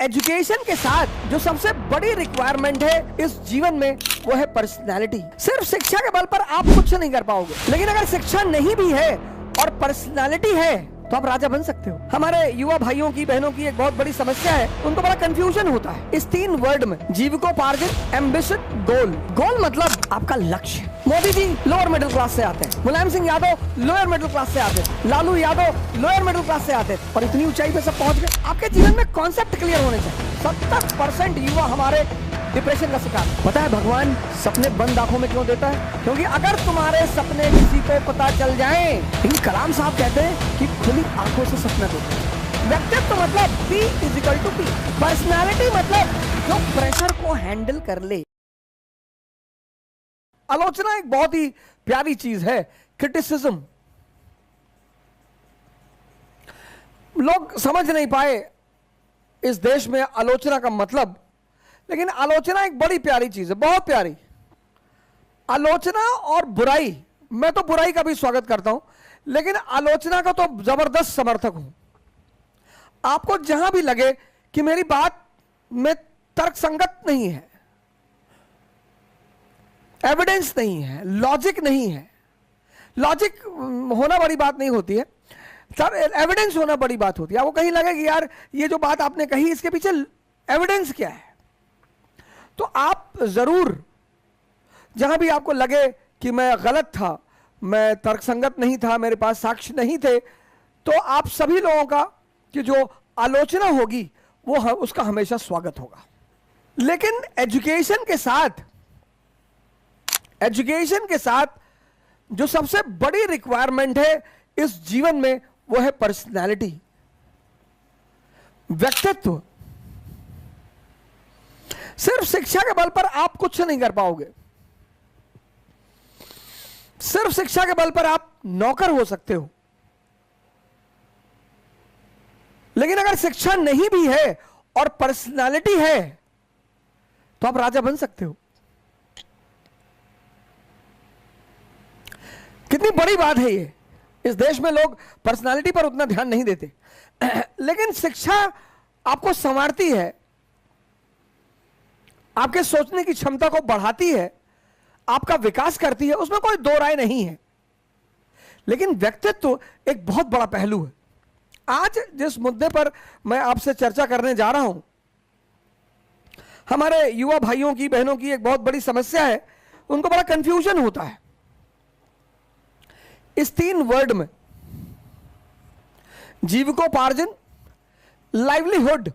Education के साथ जो सबसे बड़ी रिक्वायरमेंट है इस जीवन में वो है पर्सनालिटी। सिर्फ शिक्षा के बल पर आप कुछ नहीं कर पाओगे, लेकिन अगर शिक्षा नहीं भी है और पर्सनालिटी है तो आप राजा बन सकते हो। हमारे युवा भाइयों की बहनों की एक बहुत बड़ी समस्या है, उनको बड़ा कंफ्यूजन होता है इस 3 वर्ड में, जीविकोपार्जन, एम्बिशन, गोल। गोल मतलब आपका लक्ष्य। Modi ji lower middle class से आते हैं, Mulayam Singh Yadav lower middle class से आते थे, Lalu Yadav lower middle class से आते थे और इतनी ऊंचाई पे सब पहुंच गए। आपके जीवन में कॉन्सेप्ट क्लियर होने चाहिए। 70% युवा हमारे डिप्रेशन का शिकार। पता है भगवान सपने बंद आंखों में क्यों देता है? क्योंकि अगर तुम्हारे सपने किसी को पता चल जाएं, इन कलाम साहब कहते हैं कि खुली आंखों से सपना देखो। व्यक्तित्व मतलब P = P। पर्सनालिटी मतलब जो प्रेशर को हैंडल कर ले। आलोचना एक बहुत ही प्यारी चीज है, क्रिटिसिज्म। लोग समझ नहीं पाए इस देश में आलोचना का मतलब, लेकिन आलोचना एक बड़ी प्यारी चीज है, बहुत प्यारी। आलोचना और बुराई, मैं तो बुराई का भी स्वागत करता हूं, लेकिन आलोचना का तो जबरदस्त समर्थक हूं। आपको जहां भी लगे कि मेरी बात में तर्कसंगत नहीं है, एविडेंस नहीं है, लॉजिक नहीं है, लॉजिक होना बड़ी बात नहीं होती है, एविडेंस होना बड़ी बात होती है। आपको कहीं लगे कि यार ये जो बात आपने कही इसके पीछे एविडेंस क्या है, तो आप जरूर, जहां भी आपको लगे कि मैं गलत था, मैं तर्कसंगत नहीं था, मेरे पास साक्ष्य नहीं थे, तो आप सभी लोगों का कि जो आलोचना होगी वो उसका हमेशा स्वागत होगा। लेकिन एजुकेशन के साथ जो सबसे बड़ी रिक्वायरमेंट है इस जीवन में वो है पर्सनालिटी, व्यक्तित्व। सिर्फ शिक्षा के बल पर आप कुछ नहीं कर पाओगे। सिर्फ शिक्षा के बल पर आप नौकर हो सकते हो, लेकिन अगर शिक्षा नहीं भी है और पर्सनालिटी है तो आप राजा बन सकते हो। कितनी बड़ी बात है ये। इस देश में लोग पर्सनालिटी पर उतना ध्यान नहीं देते, लेकिन शिक्षा आपको संवारती है, आपके सोचने की क्षमता को बढ़ाती है, आपका विकास करती है, उसमें कोई दो राय नहीं है। लेकिन व्यक्तित्व एक बहुत बड़ा पहलू है। आज जिस मुद्दे पर मैं आपसे चर्चा करने जा रहा हूं, हमारे युवा भाइयों की बहनों की एक बहुत बड़ी समस्या है, उनको बड़ा कंफ्यूजन होता है इस 3 वर्ड में, जीविकोपार्जन, लाइवलीहुड,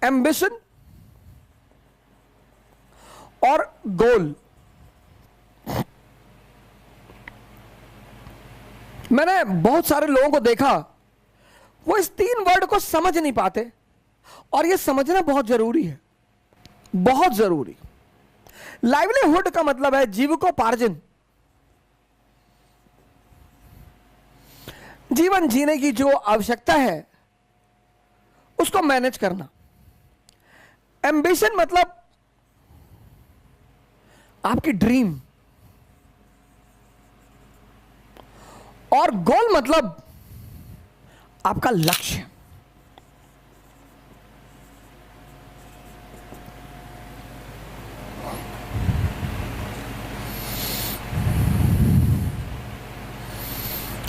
एम्बिशन और गोल। मैंने बहुत सारे लोगों को देखा, वो इस 3 वर्ड को समझ नहीं पाते, और यह समझना बहुत जरूरी है, बहुत जरूरी। लाइवलीहुड का मतलब है जीविकोपार्जन, जीवन जीने की जो आवश्यकता है उसको मैनेज करना। एम्बिशन मतलब आपकी ड्रीम, और गोल मतलब आपका लक्ष्य।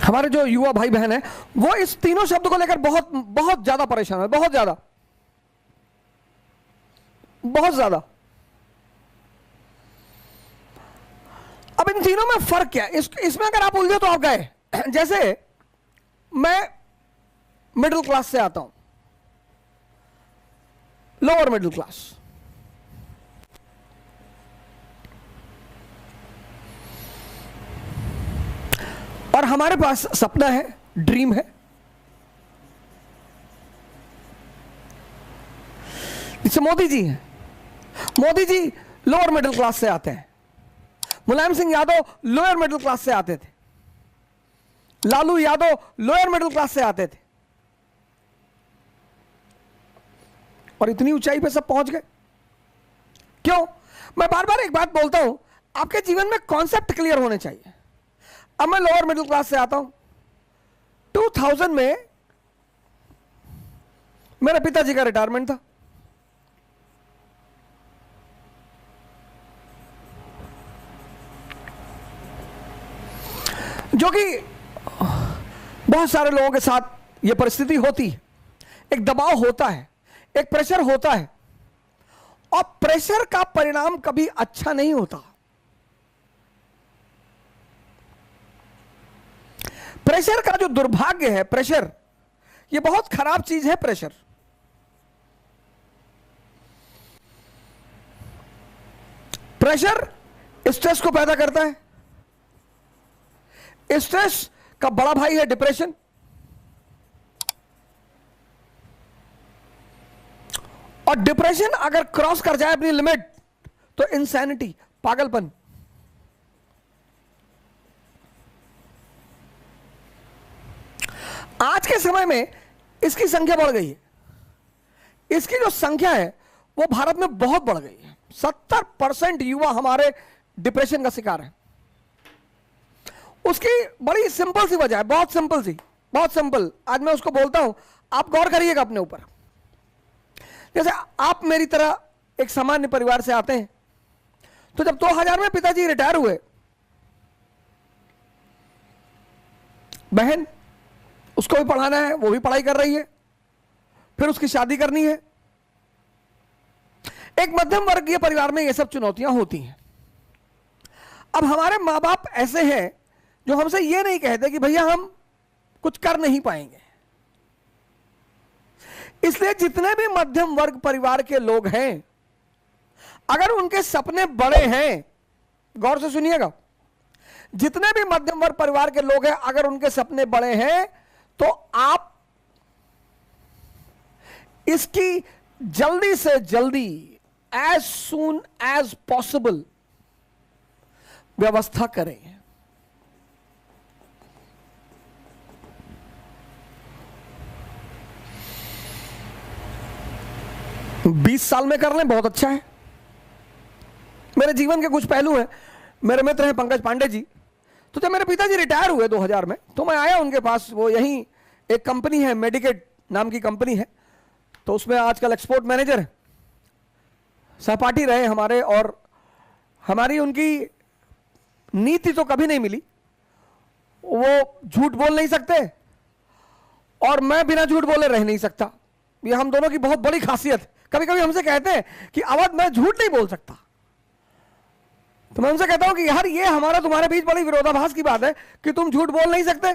हमारे जो युवा भाई बहन है वो इस तीनों शब्द को लेकर बहुत बहुत ज्यादा परेशान है, बहुत ज्यादा, बहुत ज्यादा। अब इन तीनों में फर्क क्या है? इसमें अगर आप उलझे तो आप गए। जैसे मैं मिडिल क्लास से आता हूं, लोअर मिडिल क्लास, और हमारे पास सपना है, ड्रीम है। जैसे मोदी जी हैं, Modi ji lower middle class से आते हैं, Mulayam Singh Yadav lower middle class से आते थे, Lalu Yadav lower middle class से आते थे, और इतनी ऊंचाई पे सब पहुंच गए। क्यों? मैं बार बार एक बात बोलता हूं, आपके जीवन में कॉन्सेप्ट क्लियर होने चाहिए। अब मैं लोअर मिडिल क्लास से आता हूं, 2000 में मेरे पिताजी का रिटायरमेंट था। जो कि बहुत सारे लोगों के साथ यह परिस्थिति होती है। एक दबाव होता है, एक प्रेशर होता है, और प्रेशर का परिणाम कभी अच्छा नहीं होता। प्रेशर का जो दुर्भाग्य है, प्रेशर ये बहुत खराब चीज है। प्रेशर प्रेशर स्ट्रेस को पैदा करता है। स्ट्रेस का बड़ा भाई है डिप्रेशन, और डिप्रेशन अगर क्रॉस कर जाए अपनी लिमिट तो इंसैनिटी, पागलपन। आज के समय में इसकी संख्या बढ़ गई है। इसकी जो संख्या है वो भारत में बहुत बढ़ गई है। 70% युवा हमारे डिप्रेशन का शिकार है। उसकी बड़ी सिंपल सी वजह है, बहुत सिंपल सी, बहुत सिंपल। आज मैं उसको बोलता हूं, आप गौर करिएगा अपने ऊपर। जैसे आप मेरी तरह एक सामान्य परिवार से आते हैं, तो जब 2000 में पिताजी रिटायर हुए, बहन उसको भी पढ़ाना है, वो भी पढ़ाई कर रही है, फिर उसकी शादी करनी है। एक मध्यम वर्गीय परिवार में ये सब चुनौतियां होती हैं। अब हमारे मां बाप ऐसे हैं जो हमसे ये नहीं कहते कि भैया हम कुछ कर नहीं पाएंगे। इसलिए जितने भी मध्यम वर्ग परिवार के लोग हैं, अगर उनके सपने बड़े हैं, गौर से सुनिएगा, जितने भी मध्यम वर्ग परिवार के लोग हैं, अगर उनके सपने बड़े हैं, तो आप इसकी जल्दी से जल्दी, एज सून एज पॉसिबल व्यवस्था करें। 20 साल में कर लें, बहुत अच्छा है। मेरे जीवन के कुछ पहलू हैं। मेरे मित्र हैं पंकज पांडे जी, तो जब मेरे पिताजी रिटायर हुए 2000 में, तो मैं आया उनके पास। वो यहीं एक कंपनी है, मेडिकेट नाम की कंपनी है, तो उसमें आजकल एक्सपोर्ट मैनेजर है। सहपाठी रहे हमारे, और हमारी उनकी नीति तो कभी नहीं मिली। वो झूठ बोल नहीं सकते, और मैं बिना झूठ बोले रह नहीं सकता। ये हम दोनों की बहुत बड़ी खासियत। कभी कभी हमसे कहते हैं कि अवध मैं झूठ नहीं बोल सकता, तो मैं उनसे कहता हूं कि यार ये हमारा तुम्हारे बीच बड़ी विरोधाभास की बात है कि तुम झूठ बोल नहीं सकते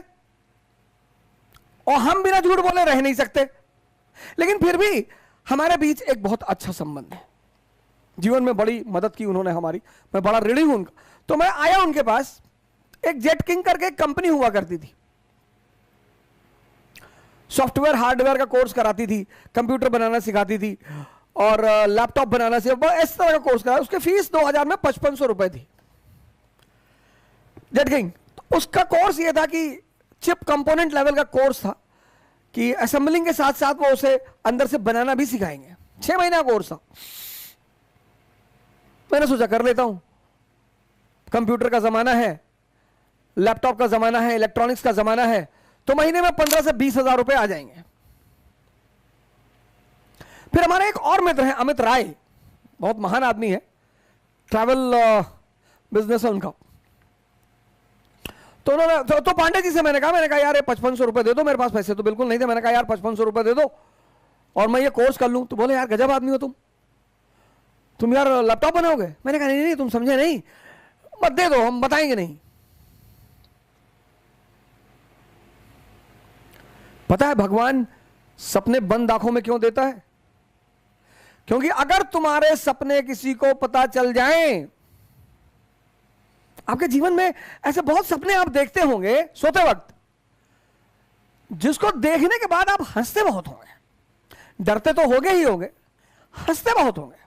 और हम बिना झूठ बोले रह नहीं सकते, लेकिन फिर भी हमारे बीच एक बहुत अच्छा संबंध है। जीवन में बड़ी मदद की उन्होंने हमारी, मैं बड़ा ऋणी हूं उनका। तो मैं आया उनके पास। एक जेट किंग करके एक कंपनी हुआ करती थी, सॉफ्टवेयर हार्डवेयर का कोर्स कराती थी, कंप्यूटर बनाना सिखाती थी, और लैपटॉप बनाना सिखा, इस तरह का कोर्स करा। उसकी फीस 2000 में 5500 रुपए थी, जेट किंग। तो उसका कोर्स ये था कि चिप कंपोनेंट लेवल का कोर्स था, कि असेंबलिंग के साथ साथ वो उसे अंदर से बनाना भी सिखाएंगे। 6 महीना कोर्स था। मैंने सोचा कर लेता हूं, कंप्यूटर का जमाना है, लैपटॉप का जमाना है, इलेक्ट्रॉनिक्स का जमाना है, तो महीने में 15 से 20 हजार रुपए आ जाएंगे। फिर हमारे एक और मित्र हैं अमित राय, बहुत महान आदमी है, ट्रैवल बिजनेस है उनका। तो उन्होंने तो पांडे जी से मैंने कहा यार 5500 रुपए दे दो, मेरे पास पैसे तो बिल्कुल नहीं थे। मैंने कहा यार 5500 रुपए दे दो और मैं ये कोर्स कर लूं। तो बोले यार गजब आदमी हो तुम यार लैपटॉप बनाओगे। मैंने कहा नहीं तुम समझे नहीं, मत दे दो, हम बताएंगे नहीं। पता है भगवान सपने बंद आंखों में क्यों देता है? क्योंकि अगर तुम्हारे सपने किसी को पता चल जाएं, आपके जीवन में ऐसे बहुत सपने आप देखते होंगे सोते वक्त, जिसको देखने के बाद आप हंसते बहुत होंगे। डरते तो होंगे ही होंगे, हंसते बहुत होंगे।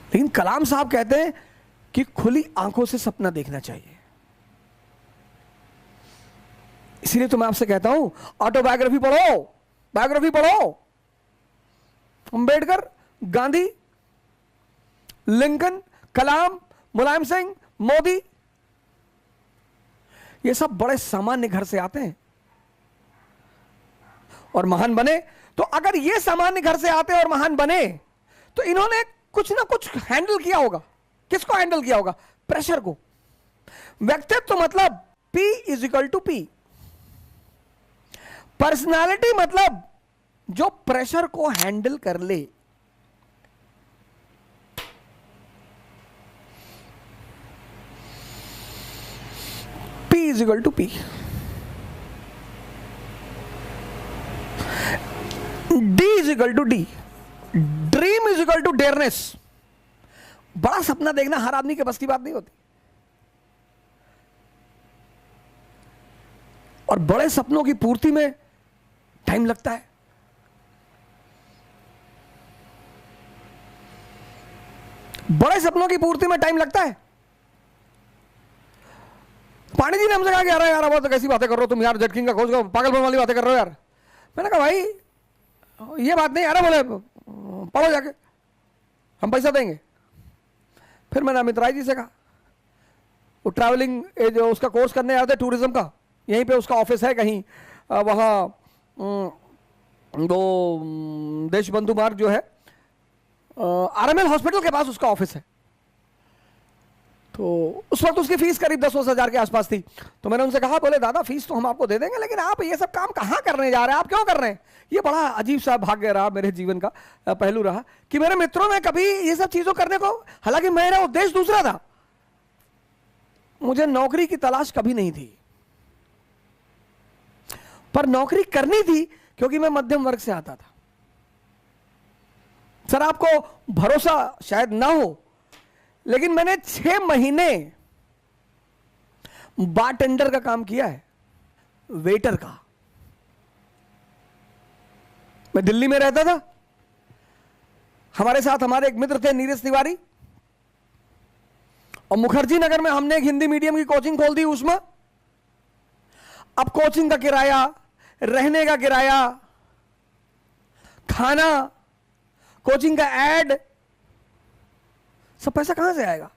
लेकिन कलाम साहब कहते हैं कि खुली आंखों से सपना देखना चाहिए। इसीलिए तो मैं आपसे कहता हूं ऑटोबायोग्राफी पढ़ो, बायोग्राफी पढ़ो। अंबेडकर, गांधी, लिंकन, कलाम, मुलायम सिंह, मोदी, ये सब बड़े सामान्य घर से आते हैं और महान बने। तो अगर ये सामान्य घर से आते और महान बने तो इन्होंने कुछ ना कुछ हैंडल किया होगा। किसको हैंडल किया होगा? प्रेशर को। व्यक्तित्व मतलब P is equal to P। Personality मतलब जो प्रेशर को हैंडल कर ले। P is equal to P। D is equal to D। Dream is equal to dareness. बड़ा सपना देखना हर आदमी के बस की बात नहीं होती, और बड़े सपनों की पूर्ति में टाइम लगता है। बड़े सपनों की पूर्ति में टाइम लगता है। पानी जी ने हमसे कहा कि यार यार बहुत कैसी बातें कर रहे हो तुम यार, जेटकिंग का खोज पागलपन वाली बातें कर रहे हो यार। मैंने कहा भाई ये बात नहीं यार, बोले पढ़ो जाके, हम पैसा देंगे। फिर मैंने अमित राय जी से कहा, वो ट्रैवलिंग जो उसका कोर्स करने आते टूरिज्म का, यहीं पे उसका ऑफिस है कहीं वहाँ वो देश बंधु मार्ग जो है RML हॉस्पिटल के पास उसका ऑफिस है। तो उस वक्त उसकी फीस करीब 10-20 हज़ार के आसपास थी। तो मैंने उनसे कहा, बोले दादा फीस तो हम आपको दे देंगे, लेकिन आप ये सब काम कहाँ करने जा रहे हैं, आप क्यों कर रहे हैं? ये बड़ा अजीब सा भाग्य रहा मेरे जीवन का, पहलू रहा कि मेरे मित्रों में कभी ये सब चीज़ों करने को, हालांकि मेरा उद्देश्य दूसरा था, मुझे नौकरी की तलाश कभी नहीं थी, पर नौकरी करनी थी क्योंकि मैं मध्यम वर्ग से आता था। सर आपको भरोसा शायद ना हो, लेकिन मैंने 6 महीने बारटेंडर का काम किया है, वेटर का। मैं दिल्ली में रहता था, हमारे साथ हमारे एक मित्र थे नीरज तिवारी, और मुखर्जी नगर में हमने एक हिंदी मीडियम की कोचिंग खोल दी उसमें। अब कोचिंग का किराया, रहने का किराया, खाना, कोचिंग का एड, सब पैसा कहां से आएगा?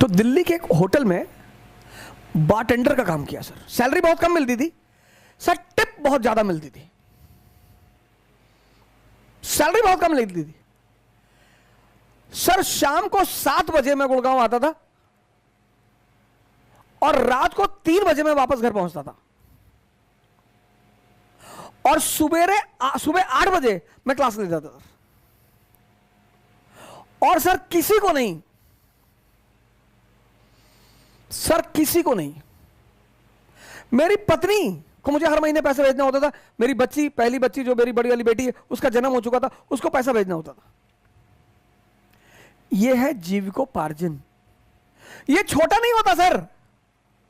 तो दिल्ली के एक होटल में बारटेंडर का काम किया सर। सैलरी बहुत कम मिलती थी सर, टिप बहुत ज्यादा मिलती थी। सैलरी बहुत कम मिलती थी सर। शाम को 7 बजे मैं गुड़गांव आता था और रात को 3 बजे मैं वापस घर पहुंचता था, और सुबह 8 बजे मैं क्लास ले जाता था। और सर किसी को नहीं, सर किसी को नहीं, मेरी पत्नी को मुझे हर महीने पैसे भेजना होता था। मेरी बच्ची, पहली बच्ची जो मेरी बड़ी वाली बेटी है, उसका जन्म हो चुका था, उसको पैसा भेजना होता था। यह है जीविकोपार्जन। यह छोटा नहीं होता सर।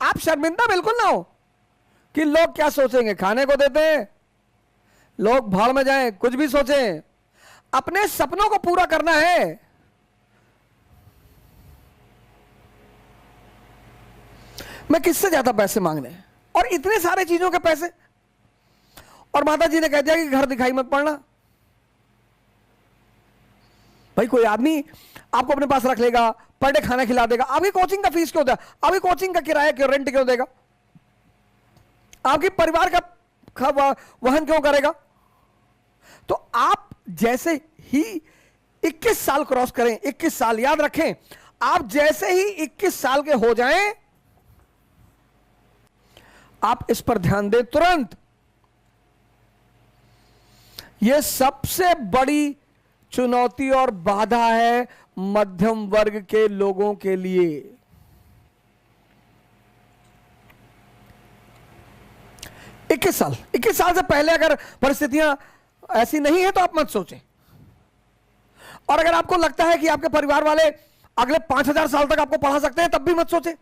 आप शर्मिंदा बिल्कुल ना हो कि लोग क्या सोचेंगे। खाने को देते हैं, लोग भाड़ में जाएं, कुछ भी सोचें, अपने सपनों को पूरा करना है। मैं किससे ज्यादा पैसे मांगने हैं, और इतने सारे चीजों के पैसे। और माता जी ने कह दिया कि घर दिखाई मत पड़ना। भाई कोई आदमी आपको अपने पास रख लेगा, पर डे खाना खिला देगा, आपकी कोचिंग का फीस क्यों देगा, आपकी कोचिंग का किराया क्यों, रेंट क्यों देगा, आपके परिवार का वहन क्यों करेगा? तो आप जैसे ही 21 साल क्रॉस करें, 21 साल याद रखें, आप जैसे ही 21 साल के हो जाएं, आप इस पर ध्यान दें तुरंत। यह सबसे बड़ी चुनौती और बाधा है मध्यम वर्ग के लोगों के लिए। 21 साल से पहले अगर परिस्थितियां ऐसी नहीं है तो आप मत सोचें। और अगर आपको लगता है कि आपके परिवार वाले अगले 5000 साल तक आपको पढ़ा सकते हैं, तब भी मत सोचें।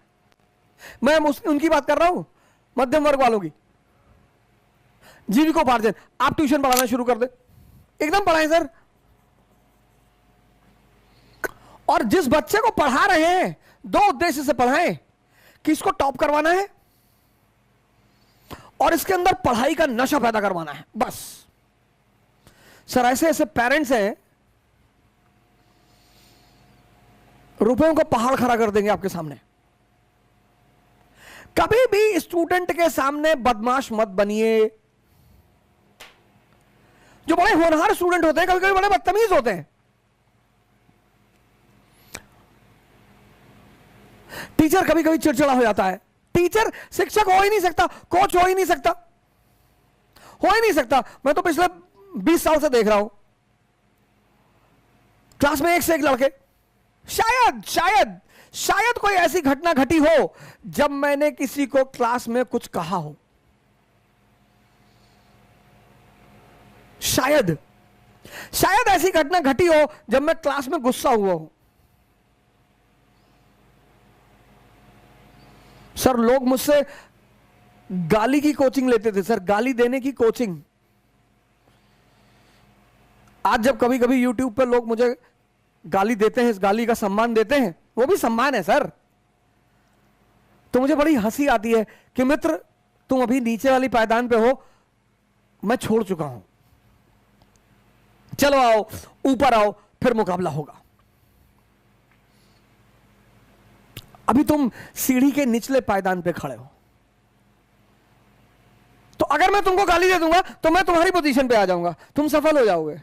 मैं उनकी बात कर रहा हूं, मध्यम वर्ग वालों की। जीविकोपार्जन, आप ट्यूशन पढ़ाना शुरू कर दें, एकदम पढ़ाएं सर। और जिस बच्चे को पढ़ा रहे हैं, 2 उद्देश्य से पढ़ाएं कि इसको टॉप करवाना है और इसके अंदर पढ़ाई का नशा पैदा करवाना है, बस। सर ऐसे ऐसे पेरेंट्स हैं रुपयों का पहाड़ खड़ा कर देंगे आपके सामने। कभी भी स्टूडेंट के सामने बदमाश मत बनिए। जो बड़े होनहार स्टूडेंट होते हैं कभी कभी बड़े बदतमीज होते हैं। टीचर कभी कभी चिड़चिड़ा हो जाता है। टीचर शिक्षक हो ही नहीं सकता, कोच हो ही नहीं सकता, हो ही नहीं सकता। मैं तो पिछले 20 साल से देख रहा हूं क्लास में एक से एक लड़के। शायद शायद शायद कोई ऐसी घटना घटी हो जब मैंने किसी को क्लास में कुछ कहा हो। शायद शायद ऐसी घटना घटी हो जब मैं क्लास में गुस्सा हुआ हूं। सर लोग मुझसे गाली की कोचिंग लेते थे, सर गाली देने की कोचिंग। आज जब कभी कभी YouTube पे लोग मुझे गाली देते हैं, इस गाली का सम्मान देते हैं, वो भी सम्मान है सर, तो मुझे बड़ी हंसी आती है कि मित्र तुम अभी नीचे वाली पायदान पे हो, मैं छोड़ चुका हूं, चलो आओ ऊपर आओ, फिर मुकाबला होगा। अभी तुम सीढ़ी के निचले पायदान पे खड़े हो, तो अगर मैं तुमको गाली दे दूंगा तो मैं तुम्हारी पोजीशन पे आ जाऊंगा, तुम सफल हो जाओगे।